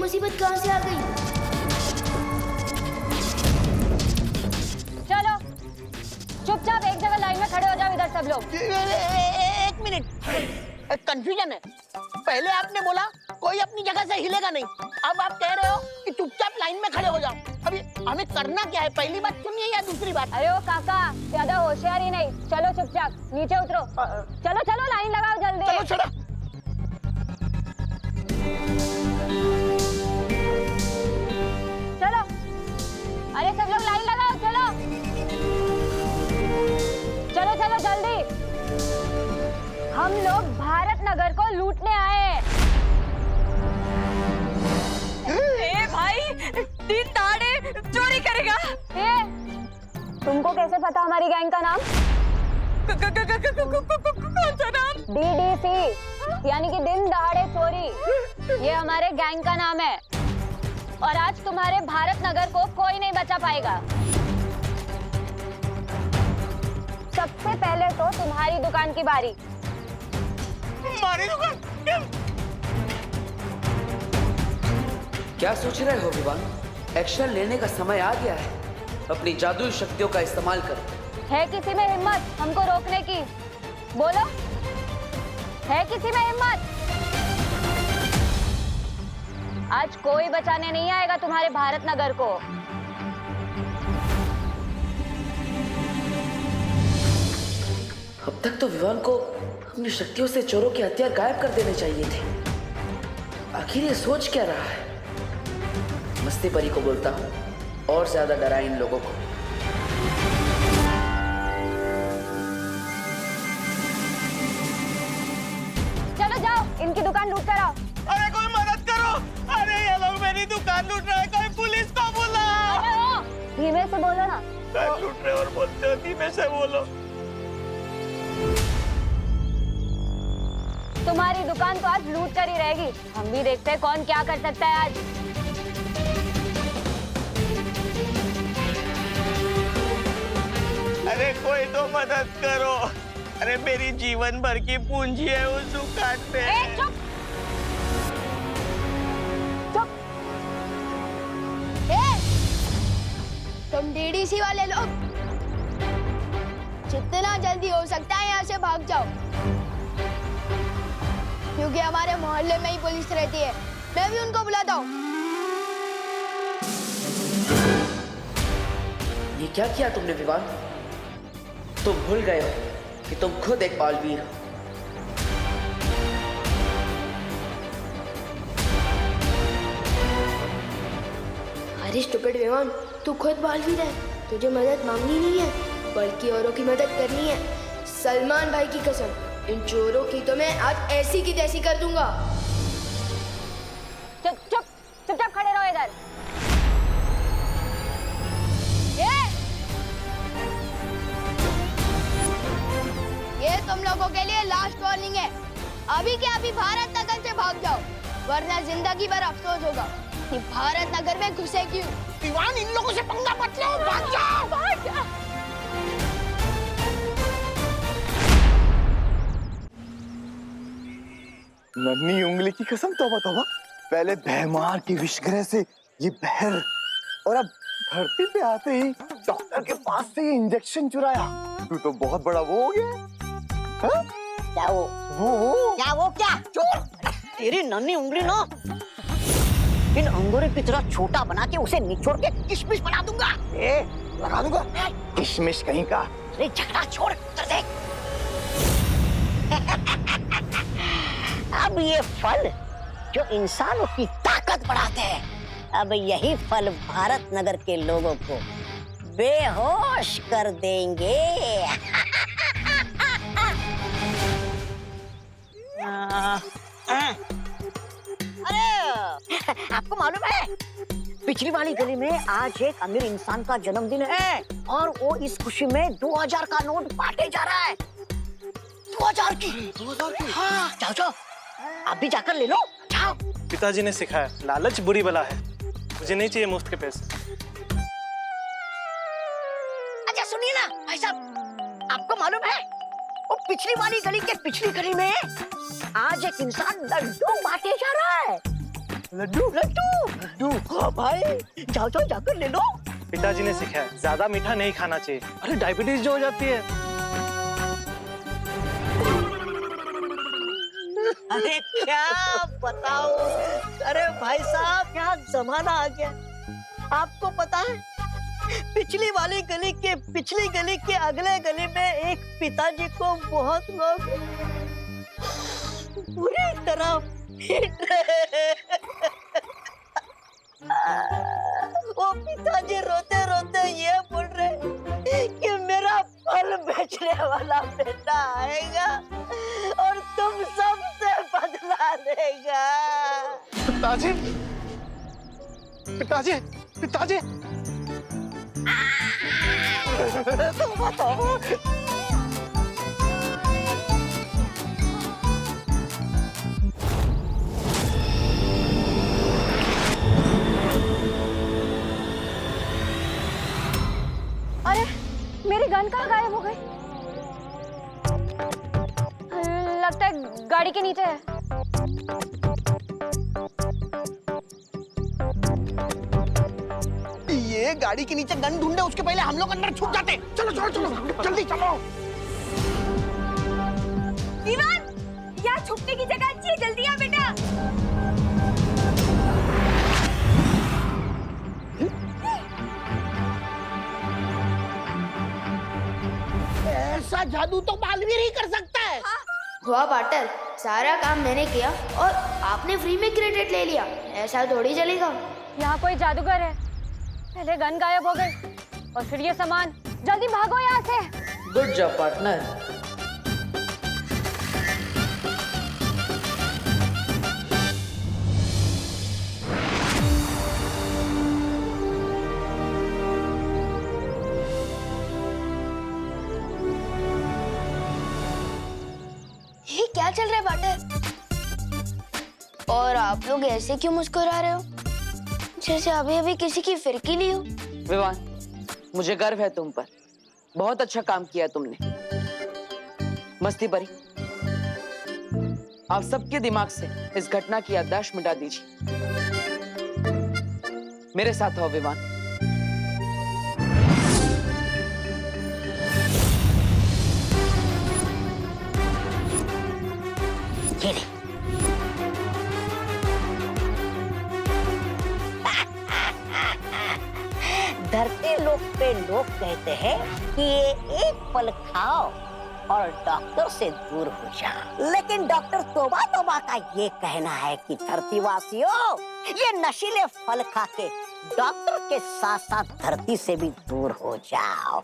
मुसीबत कहाँ से आ गई? चलो चुपचाप एक जगह लाइन में खड़े हो जाओ इधर सब लोग। एक मिनट, कंफ्यूजन है। पहले आपने बोला कोई अपनी जगह से हिलेगा नहीं, अब आप कह रहे हो कि चुपचाप लाइन में खड़े हो जाओ। अभी हमें करना क्या है, पहली बात सुनिए या दूसरी बात? अरे ओ काका, ज्यादा होशियारी नहीं, चलो चुपचाप नीचे उतरो। चलो चलो लाइन लगाओ जल्दी। चलो चलो। चलो अरे सब लोग लाइन लगाओ, चलो चलो चलो जल्दी। हम लोग भारत नगर को लूटने आए हैं। ए भाई, दिन दहाड़े चोरी करेगा। तुमको कैसे पता हमारी गैंग का नाम? कौन सा नाम? DDC यानी कि दिन दहाड़े चोरी, ये हमारे गैंग का नाम है। और आज तुम्हारे भारत नगर को कोई नहीं बचा पाएगा। सबसे पहले तो तुम्हारी दुकान की बारी। हमारी दुकान? क्या सोच रहे हो विवान? एक्शन लेने का समय आ गया है। अपनी जादुई शक्तियों का इस्तेमाल कर। है किसी में हिम्मत हमको रोकने की? बोलो, है किसी में हिम्मत? आज कोई बचाने नहीं आएगा तुम्हारे भारत नगर को। अब तक तो विवान को अपनी शक्तियों से चोरों के हथियार गायब कर देने चाहिए थे। आखिर ये सोच क्या रहा है? मस्ती परी को बोलता हूँ और ज्यादा डराए इन लोगों को। चलो जाओ इनकी दुकान लूट कर आओ। अरे कोई मदद करो! अरे ये लोग मेरी दुकान लूट रहे हैं, कोई पुलिस को बुलाओ! धीमे से बोलो ना। दुकान लूट रहे और बोलते हो धीमे से बोलो। तुम्हारी दुकान तो आज लूट कर ही रहेगी। हम भी देखते हैं कौन क्या कर सकता है आज। अरे कोई तो मदद करो! अरे मेरी जीवन भर की पूंजी है उस दुकान पे। चुप चुप। तुम DDC वाले लोग जितना जल्दी हो सकता है यहाँ से भाग जाओ, क्योंकि हमारे मोहल्ले में ही पुलिस रहती है। मैं भी उनको बुलाता हूँ। ये क्या किया तुमने विवान? तुम भूल गए हो कि तुम खुद एक बालवीर हो। अरे स्टूपिड विमान, तू खुद बालवीर है। तुझे मदद मांगनी नहीं है, बल्कि औरों की मदद करनी है। सलमान भाई की कसम, इन चोरों की तो मैं आज ऐसी की तैसी कर दूंगा। चुप चुप चुपचाप खड़े रहो इधर। ये तुम लोगों के लिए लास्ट वार्निंग है। अभी के अभी भारत नगर से भाग जाओ, वरना जिंदगी भर अफसोस होगा कि भारत नगर में घुसे क्यों। दीवान, इन लोगों से पंगा मत लो, भाग जाओ! भाग जा। नन्ही उंगली की कसम, तौबा तौबा। पहले भैमार की विषग्रह से ये बहर, और अब धरती पे आते ही डॉक्टर के पास से ये इंजेक्शन चुराया। तू तो बहुत बड़ा वो हो गया। हाँ? क्या वो? वो क्या? चोर! तेरी नन्ही उंगली ना इन अंगूरों की तरह छोटा बना के उसे निचोड़ के किशमिश बना दूंगा। लगा दूंगा किशमिश कहीं का। अरे झगड़ा छोड़, कर देख। अब ये फल जो इंसानों की ताकत बढ़ाते हैं, अब यही फल भारत नगर के लोगों को बेहोश कर देंगे। अरे आपको मालूम है, पिछली वाली गली में आज एक अमीर इंसान का जन्मदिन है और वो इस खुशी में 2000 का नोट बांटे जा रहा है। 2000 की? हाँ, जाओ जाओ, आप भी जाकर ले लो, जाओ। पिताजी ने सिखाया, लालच बुरी बला है। मुझे नहीं चाहिए मुफ्त के पैसे। अच्छा सुनिए ना भाई साहब, आपको मालूम है वो पिछली वाली गली के पिछली गली में आज एक इंसान लड्डू बांटे जा रहा है। लड्डू लड्डू लड्डू हाँ भाई, जाओ जाओ जाकर ले लो। पिताजी ने सिखाया ज्यादा मीठा नहीं खाना चाहिए, अरे डायबिटीज जो हो जाती है। अरे क्या बताओ, अरे भाई साहब क्या जमाना आ गया। आपको पता है पिछली वाली गली के पिछली गली के अगले गली में एक पिताजी को बहुत लोग पूरी तरह पीट रहे हैं। वो पिताजी रोते रोते ये बोल रहे कि मेरा फल बेचने वाला बेटा आएगा और तुम सबसे बदला लेगा। पिताजी पिताजी पिताजी अरे मेरी गन कहाँ गायब हो गई? लगता है गाड़ी के नीचे है। ये गाड़ी के नीचे गन ढूंढे उसके पहले हम लोग अंदर छुप जाते। चलो चलो चलो जल्दी चलो। विवान, यहाँ छुपने की जगह अच्छी है, जल्दी आ बेटा। ऐसा जादू तो बालवीर ही कर सकता है। हुआ पार्टनर, सारा काम मैंने किया और आपने फ्री में क्रेडिट ले लिया, ऐसा थोड़ी चलेगा। यहाँ कोई जादूगर है, पहले गन गायब हो गई और फिर ये सामान। जल्दी भागो यहाँ से। Good job partner. ये क्या चल रहा है पार्टनर? और आप लोग ऐसे क्यों मुस्कुरा रहे हो, जैसे अभी अभी किसी की फिरकी ली हो? विवान, मुझे गर्व है तुम पर, बहुत अच्छा काम किया तुमने। मस्ती परी, आप सबके दिमाग से इस घटना की याददाश्त मिटा दीजिए। मेरे साथ आओ विवान। ये ले। धरती लोक पे लोग कहते हैं कि ये एक फल खाओ और डॉक्टर से दूर हो जाओ, लेकिन डॉक्टर तोबा तोबा का ये कहना है कि धरतीवासियों, ये नशीले फल खा के डॉक्टर के साथ साथ धरती से भी दूर हो जाओ।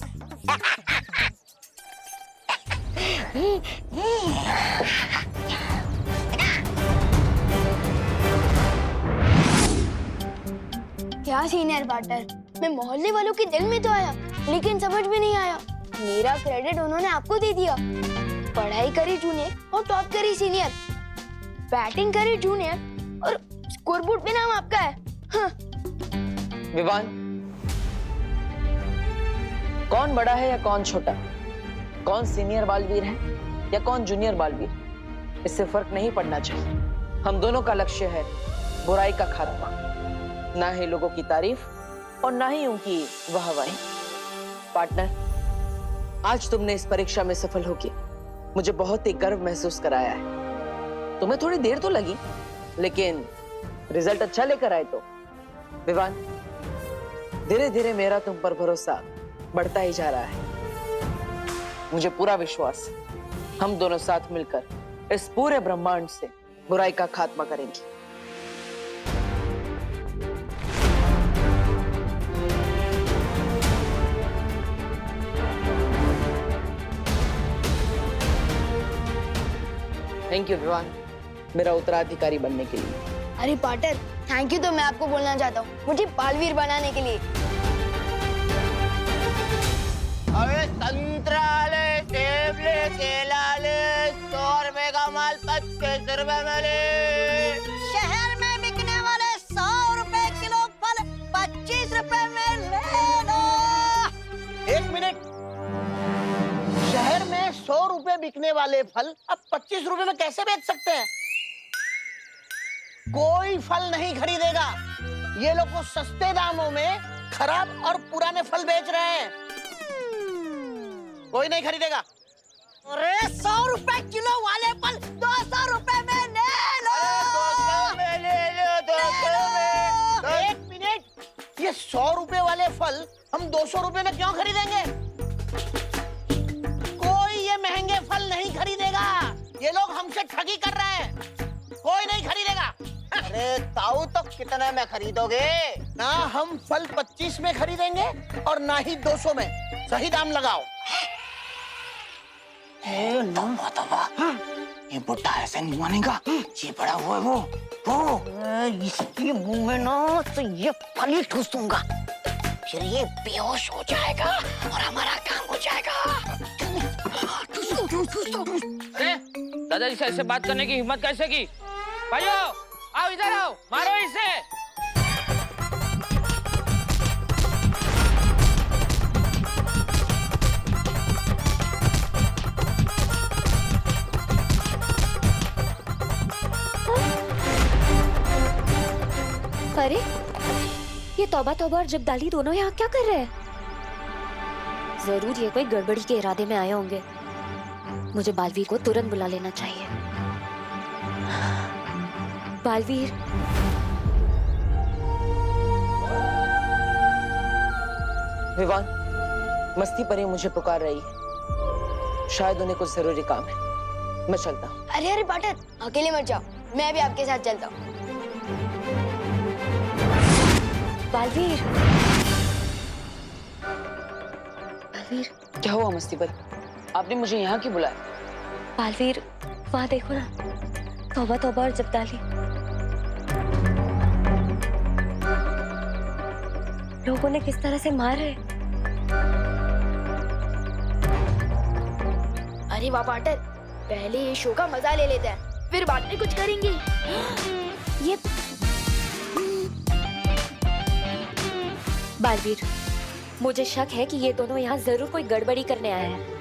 क्या सीनियर पार्टनर, मैं मोहल्ले वालों के दिल में तो आया, लेकिन समझ में नहीं आया। मेरा क्रेडिट उन्होंने आपको दे दिया। पढ़ाई करी जूनियर और टॉप करी सीनियर, बैटिंग करी जूनियर और स्कोरबोर्ड पे नाम आपका है। हाँ। विवान, कौन बड़ा है या कौन छोटा, कौन सीनियर बालवीर है या कौन जूनियर बालवीर, इससे फर्क नहीं पड़ना चाहिए। हम दोनों का लक्ष्य है बुराई का खात्मा, ना ही लोगों की तारीफ और ना ही उनकी वाहवाही। पार्टनर, आज तुमने इस परीक्षा में सफल होके मुझे बहुत ही गर्व महसूस कराया है। तुम्हें थोड़ी देर तो लगी, लेकिन रिजल्ट अच्छा लेकर आए तो। विवान, धीरे धीरे मेरा तुम पर भरोसा बढ़ता ही जा रहा है। मुझे पूरा विश्वास है हम दोनों साथ मिलकर इस पूरे ब्रह्मांड से बुराई का खात्मा करेंगे। थैंक यू विवान, मेरा उत्तराधिकारी बनने के लिए। अरे पार्टनर, थैंक यू तो मैं आपको बोलना चाहता हूँ, मुझे बालवीर बनाने के लिए। अबे संतरा ले, सेब ले, केला ले, 100 रुपए का माल 25 रुपए में ले। शहर में बिकने वाले 100 रुपए किलो फल 25 रुपए में ले लो। 1 मिनट, शहर में 100 रुपए बिकने वाले फल अब 25 रुपए में कैसे बेच सकते हैं? कोई फल नहीं खरीदेगा। ये लोग वो सस्ते दामों में खराब और पुराने फल बेच रहे हैं। कोई नहीं खरीदेगा। अरे 100 रुपए किलो वाले फल 200 रुपए में ले लो। 200 में ले लो, 200 में। एक मिनट, ये 100 रुपए वाले फल हम 200 रुपए में क्यों खरीदेंगे? कोई ये महंगे फल नहीं खरीदेगा। ये लोग हमसे ठगी कर रहे हैं। कोई नहीं खरीदेगा। अरे ताऊ, तो कितने में खरीदोगे? ना हम फल 25 में खरीदेंगे और ना ही 200 में। सही दाम लगाओ। ये बुढ़ा ऐसे नहीं मानेगा। ये बड़ा हुआ है वो। इसके मुंह में ना तो ये फल ही ठूस दूंगा, फिर ये बेहोश हो जाएगा और हमारा काम हो जाएगा। अरे दादाजी से ऐसे बात करने की हिम्मत कैसे की? भाइयों आओ, इधर आओ, मारो इसे। अरे ये तौबा तौबा और जगदाली दोनों यहाँ क्या कर रहे हैं? जरूर ये कोई गड़बड़ी के इरादे में आए होंगे। मुझे बालवीर को तुरंत बुला लेना चाहिए। बालवीर, विवान, मस्ती परी मुझे पुकार रही है। शायद उन्हें कुछ जरूरी काम है। मैं चलता हूँ। अरे अरे पाटर, अकेले मत जाओ, मैं भी आपके साथ चलता हूँ। बालवीर, बालवीर, क्या हुआ मस्ती परी? आपने मुझे यहाँ क्यों बुलाया? बालवीर, वहाँ देखो ना, तौबा तौबा और जगदाली। लोगों ने किस तरह से मारे। अरे वाह पाटर, पहले ये शो का मजा ले लेते हैं, फिर बाद में कुछ करेंगे। ये बालवीर, मुझे शक है कि ये दोनों यहाँ जरूर कोई गड़बड़ी करने आए हैं।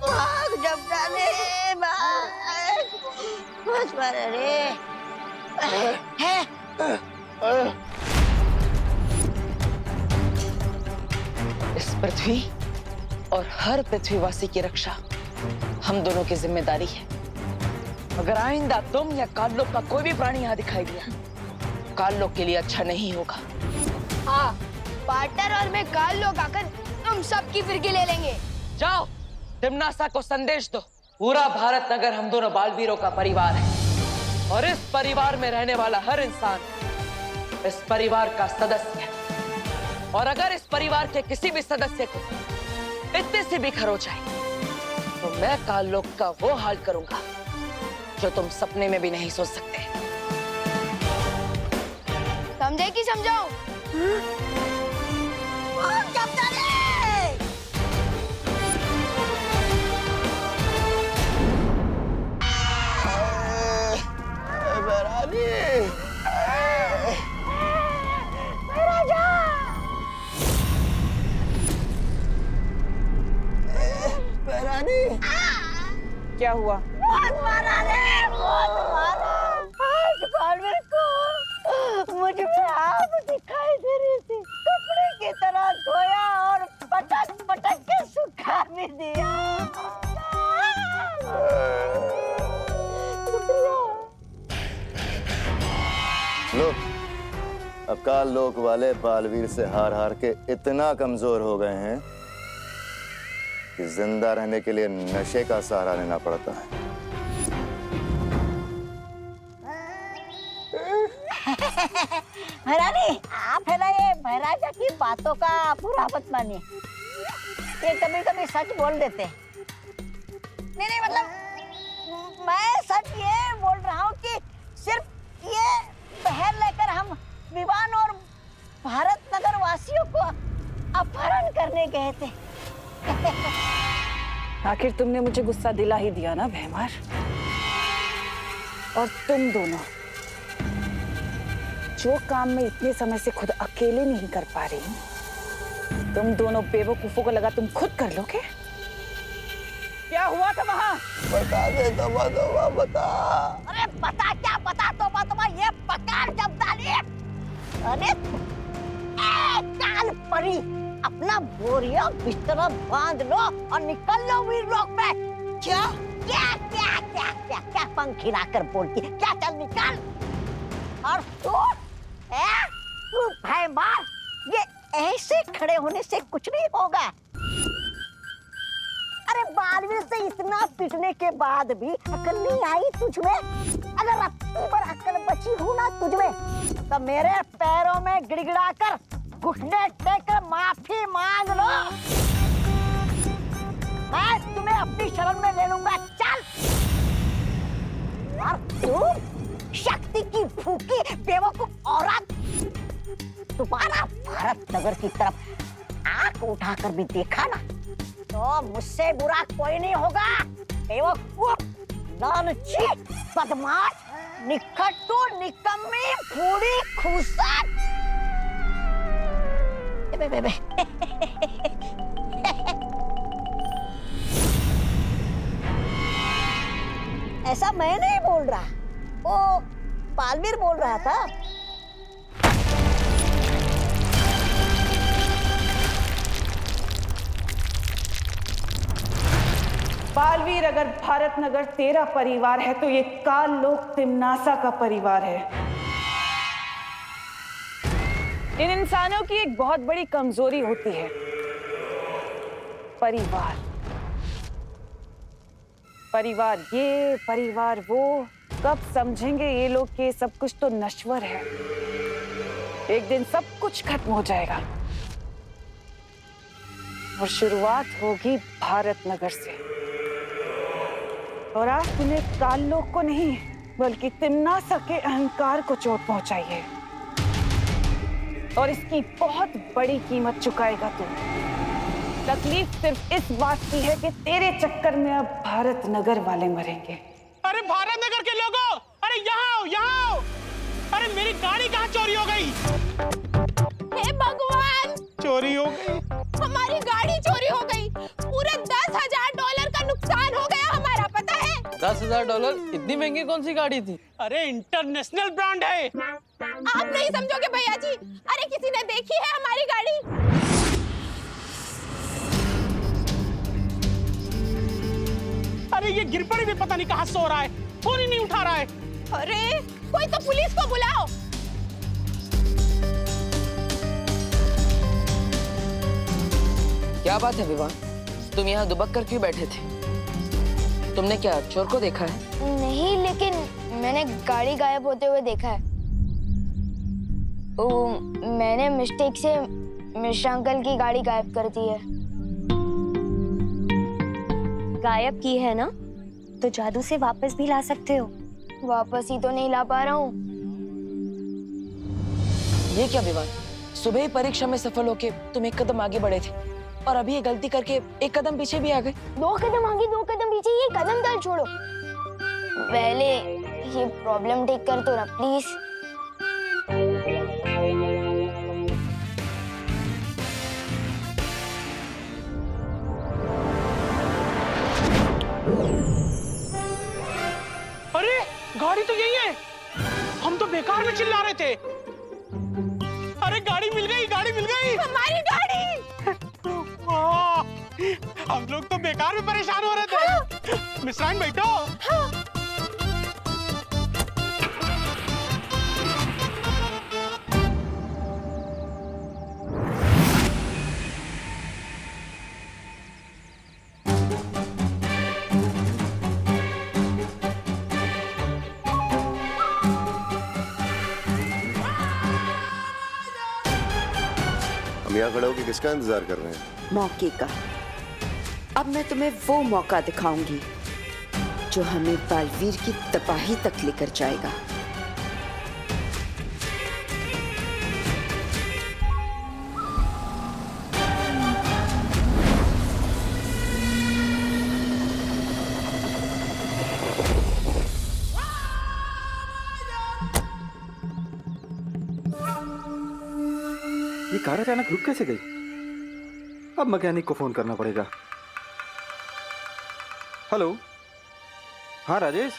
भाग जगदाली, भाग। बस पर अरे इस पृथ्वी और हर पृथ्वीवासी की रक्षा हम दोनों की जिम्मेदारी है। अगर आइंदा तुम या काललोक का कोई भी प्राणी यहाँ दिखाई दिया, काललोक के लिए अच्छा नहीं होगा। हाँ, पाटर और मैं काल लोग आकर तुम सबकी फिरकी ले लेंगे। जाओ, तिम्नासा को संदेश दो। पूरा भारत नगर हम दोनों बालवीरों का परिवार है और इस परिवार में रहने वाला हर इंसान इस परिवार का सदस्य है। और अगर इस परिवार के किसी भी सदस्य को इतने से भी खरोच जाए तो मैं काललोक का वो हाल करूंगा जो तुम सपने में भी नहीं सोच सकते। समझे कि समझाओ? क्या हुआ? बहुत मारा रे, बहुत मारा। आज बालवीर को मुझ में आग दिखाई दे रही थी, कपड़े की तरह धोया और पटक पटक के सुखा भी दिया। लो, अब काललोक वाले बालवीर से हार हार के इतना कमजोर हो गए हैं कि जिंदा रहने के लिए नशे का सहारा लेना पड़ता है। महारानी, आप है ना ये महाराजा की बातों का बुरा मत मानिए। ये कभी कभी सच बोल देते हैं। नहीं मतलब मैं सच ये बोल रहा हूँ कि सिर्फ ये पहल लेकर हम विवान और भारत नगर वासियों को अपहरण करने गए थे। आखिर तुमने मुझे गुस्सा दिला ही दिया ना भैमार। और तुम दोनों जो काम मैं इतने समय से खुद अकेले नहीं कर पा रही हूँ, तुम दोनों बेवकूफों को लगा तुम खुद कर लोगे। क्या हुआ था वहां? बता दे तोबा तोबा, बता। अरे बता क्या बता, तोबा ये पकार जब डाली। अरे काल परी, अपना बोरिया बिस्तर बांध लो और निकल लो वीर लोक में। क्या क्या क्या क्या क्या क्या पंख हिलाकर बोलती है, क्या चल निकल। और तू भाई मार, ये ऐसे खड़े होने से कुछ नहीं होगा। अरे बालवीर से इतना पिटने के बाद भी अकल नहीं आई तुझमें? अगर रत्ती पर अकल बची हो ना तुझमें, तो मेरे पैरों में गिड़गिड़ा कर घुटने टेक कर माफी मांग लो। मैं तुम्हें अपनी शरण में ले लूंगा। चल। और तू शक्ति की भूखी बेवकूफ औरत, तुम्हारा भारत नगर की तरफ आंख उठाकर भी देखा ना, तो मुझसे बुरा कोई नहीं होगा। बेवकूफ, लालची, बदमाश, निकट्टू, निकम्मी, बूढ़ी खूसट। ऐसा मैं नहीं बोल रहा, वो बालवीर बोल रहा था। बालवीर, अगर भारत नगर तेरा परिवार है तो ये काल लोक तिमनासा का परिवार है। इन इंसानों की एक बहुत बड़ी कमजोरी होती है, परिवार। परिवार ये, परिवार वो, कब समझेंगे ये लोग कि सब कुछ तो नश्वर है। एक दिन सब कुछ खत्म हो जाएगा और शुरुआत होगी भारत नगर से। और आज तूने काल लोक को नहीं बल्कि तिमनासा के अहंकार को चोट पहुंचाई है, और इसकी बहुत बड़ी कीमत चुकाएगा तू। तकलीफ सिर्फ इस बात की है कि तेरे चक्कर में अब भारत नगर वाले मरेंगे। अरे भारत नगर के लोगों, अरे यहाँ आओ, यहाँ आओ। अरे मेरी गाड़ी कहाँ चोरी हो गई? हे भगवान, चोरी हो गई? हमारी गाड़ी चोरी हो गई। पूरे $10,000 का नुकसान हो गया हमारा, पता है? $10,000? इतनी महंगी कौन सी गाड़ी थी? अरे इंटरनेशनल ब्रांड है। आप नहीं समझोगे भैया जी। अरे किसी ने देखी है हमारी गाड़ी? अरे ये गिरपड़ी भी पता नहीं कहाँ सो रहा है, फोन ही नहीं उठा रहा है। अरे कोई तो पुलिस को बुलाओ। क्या बात है विवान, तुम यहाँ दुबक कर क्यों बैठे थे? तुमने क्या चोर को देखा है? नहीं, लेकिन मैंने गाड़ी गायब होते हुए देखा है। मैंने मिस्टेक से मिश्रा अंकल की गाड़ी गायब कर दी है। गायब की है ना, तो जादू से वापस भी ला सकते हो। वापस ही तो नहीं ला पा रहा हूँ। ये क्या विवान, सुबह ही परीक्षा में सफल होके तुम एक कदम आगे बढ़े थे और अभी ये गलती करके एक कदम पीछे भी आ गए। 2 कदम आगे 2 कदम पीछे, ये कदम दल छोड़ो। पहले ये प्रॉब्लम ठीक कर दो ना प्लीज। अरे गाड़ी तो यही है, हम तो बेकार में चिल्ला रहे थे। अरे गाड़ी मिल गई, गाड़ी मिल गई, हमारी गाड़ी। हम लोग तो बेकार में परेशान हो रहे थे। मिश्राइन बैठो। हम यहाँ खड़े होकर किसका इंतजार कर रहे हैं? मौके का। अब मैं तुम्हें वो मौका दिखाऊंगी जो हमें बालवीर की तबाही तक लेकर जाएगा। कार अचानक रुक कैसे गई? अब मैकेनिक को फोन करना पड़ेगा। हेलो, हाँ राजेश।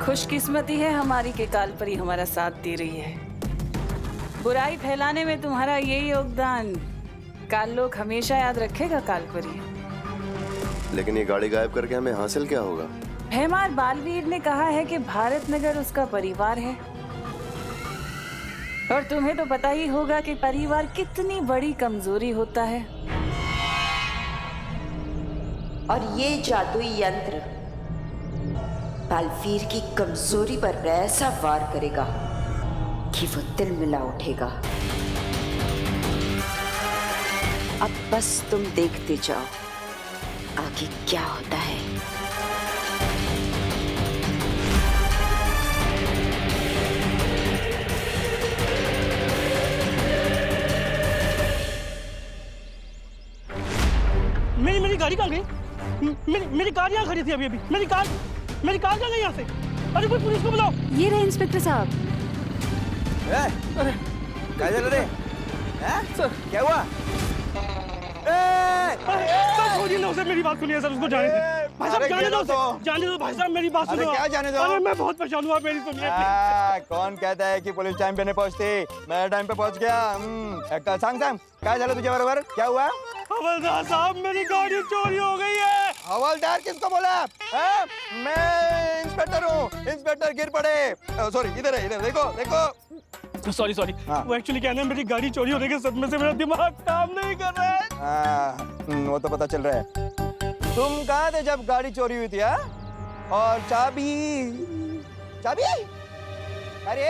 खुशकिस्मती है हमारी के कालपरी हमारा साथ दे रही है। बुराई फैलाने में तुम्हारा यही योगदान काल लोग हमेशा याद रखेगा कालपरी। लेकिन ये गाड़ी गायब करके हमें हासिल क्या होगा? भैमार बालवीर ने कहा है कि भारत नगर उसका परिवार है, और तुम्हें तो पता ही होगा कि परिवार कितनी बड़ी कमजोरी होता है। और ये जादुई यंत्र बालवीर की कमजोरी पर ऐसा वार करेगा कि वो दिल मिला उठेगा। अब बस तुम देखते जाओ आगे क्या होता है। मेरी गाड़ी कहाँ गई? मेरी कार यहाँ खड़ी थी अभी अभी। मेरी कार कहाँ गई यहाँ से? अरे कोई पुलिस को बुलाओ। ये रहे इंस्पेक्टर साहब। अरे क्या चल रहे? सर क्या हुआ? सर छोड़िए ना उसे, मेरी बात सुनिए सर, उसको जाने दो। भाई साहब जाने दो, जाने दो भाई साहब, मेरी बात सुनो। क्या जाने दो? अरे मैं बहुत परेशान हुआ, मेरी सुनिए। कौन कहता है कि पुलिस टाइम पे नहीं पहुंचती? मैं टाइम पे पहुंच गया। सांग क्या चला तुझे बराबर? क्या हुआ? हवलदार साहब मेरी गाड़ी चोरी हो गई है। हवलदार किसको बोला? मैं इंस्पेक्टर हूँ। इंस्पेक्टर गिर पड़े। सॉरी, इधर है, इधर देखो देखो। सॉरी वो एक्चुअली क्या है ना, मेरी गाड़ी चोरी होने के सदमे से मेरा दिमाग काम नहीं कर रहा है। वो तो पता चल रहा है। तुम कहाँ थे जब गाड़ी चोरी हुई थी? और चाबी? अरे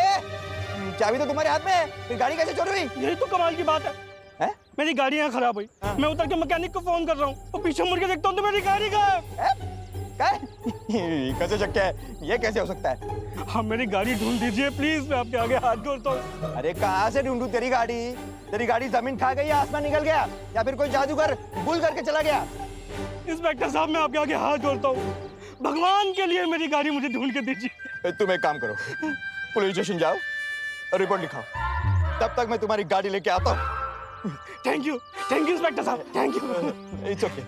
चाबी तो तुम्हारे हाथ में है, फिर गाड़ी कैसे चोरी हुई? यही तो कमाल की बात है। मेरी गाड़ी यहाँ खराब हुई। मैं उतर के मैकेनिक को फोन कर रहा हूँ, वो पीछे मुड़ के देखता हूँ तो मेरी गाड़ी कैसे शक्य है? ये कैसे हो सकता है? हाँ मेरी गाड़ी ढूंढ दीजिए प्लीज, मैं आपके आगे हाथ जोड़ता हूँ। अरे कहाँ से ढूंढूं तेरी गाड़ी? तेरी गाड़ी जमीन खा गई, आसमान निकल गया, या फिर कोई जादूगर गुल करके चला गया? इंस्पेक्टर साहब मैं आपके आगे हाथ जोड़ता हूँ, भगवान के लिए मेरी गाड़ी मुझे ढूंढ के दीजिए। तुम एक काम करो, पुलिस स्टेशन जाओ और रिपोर्ट लिखाओ, तब तक मैं तुम्हारी गाड़ी लेके आता हूँ। थैंक यू इंस्पेक्टर साहब, thank you. It's okay.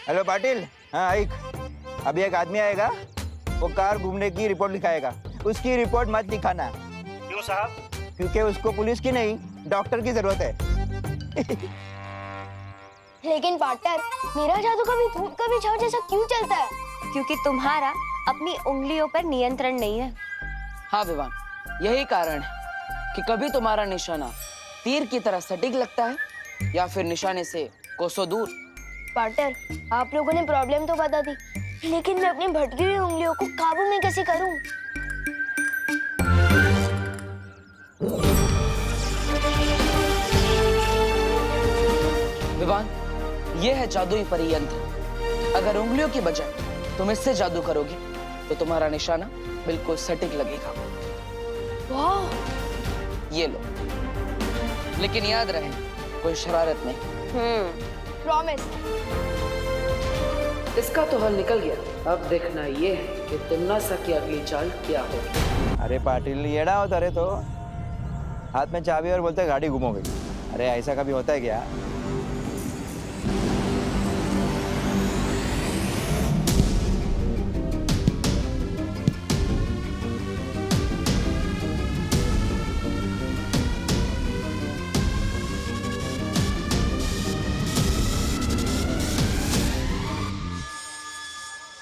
Hello Patil. हाँ एक अभी एक आदमी आएगा, वो कार घूमने की रिपोर्ट लिखाएगा। उसकी रिपोर्ट मत दिखाना। क्यों साहब? क्योंकि उसको पुलिस की नहीं डॉक्टर की जरूरत है। लेकिन पार्टनर, मेरा जादू कभी धूप कभी छाव जैसा क्यों चलता है? क्योंकि तुम्हारा अपनी उंगलियों पर नियंत्रण नहीं है। हाँ विवान, यही कारण है कि कभी तुम्हारा निशाना तीर की तरह सटीक लगता है या फिर निशाने से कोसों दूर। पार्टनर, आप लोगों ने प्रॉब्लम तो बता दी, लेकिन मैं अपनी भटकी हुई उंगलियों को काबू में कैसे करूं? विवान, ये है जादुई परियंत्र। अगर उंगलियों की बजाय तुम इससे जादू करोगे तो तुम्हारा निशाना बिल्कुल सटीक लगेगा। वाह! ये लो, लेकिन याद रहे कोई शरारत नहीं। प्रॉमिस। इसका तो हल निकल गया। अब देखना ये है कि तुमनासा की अगली चाल क्या होगी। अरे पाटिल येड़ा होता रे, तो हाथ में चाबी और बोलते गाड़ी गुम हो गई। अरे ऐसा कभी होता है क्या?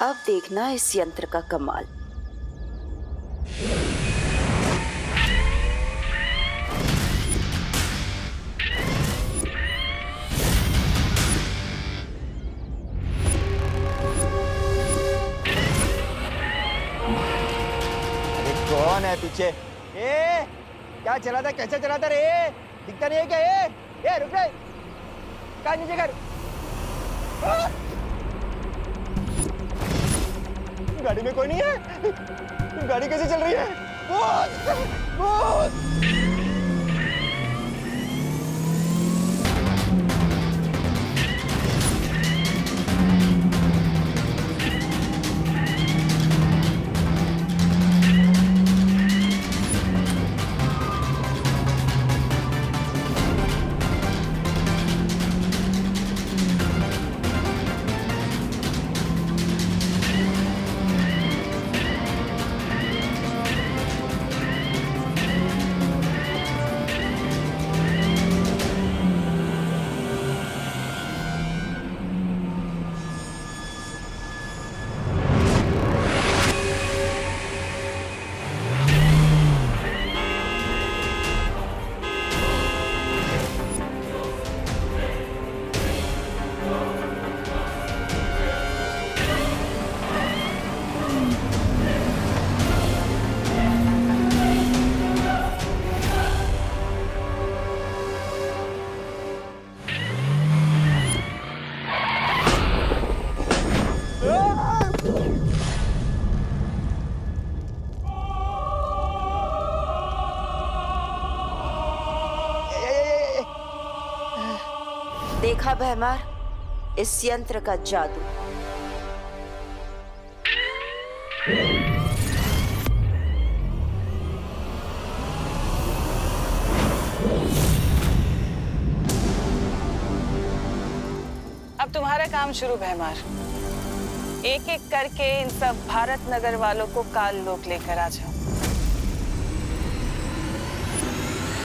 अब देखना इस यंत्र का कमाल। कौन है पीछे? ए, क्या चलाता, कैसे चलाता रे? दिखता नहीं है क्या? ए, रुक रे, कहाँ नीचे कर? गाड़ी में कोई नहीं है? गाड़ी कैसे चल रही है? भूत! भूत! देखा भैमार, इस यंत्र का जादू। अब तुम्हारा काम शुरू भैमार। एक एक करके इन सब भारत नगर वालों को काल लोक लेकर आ जाओ।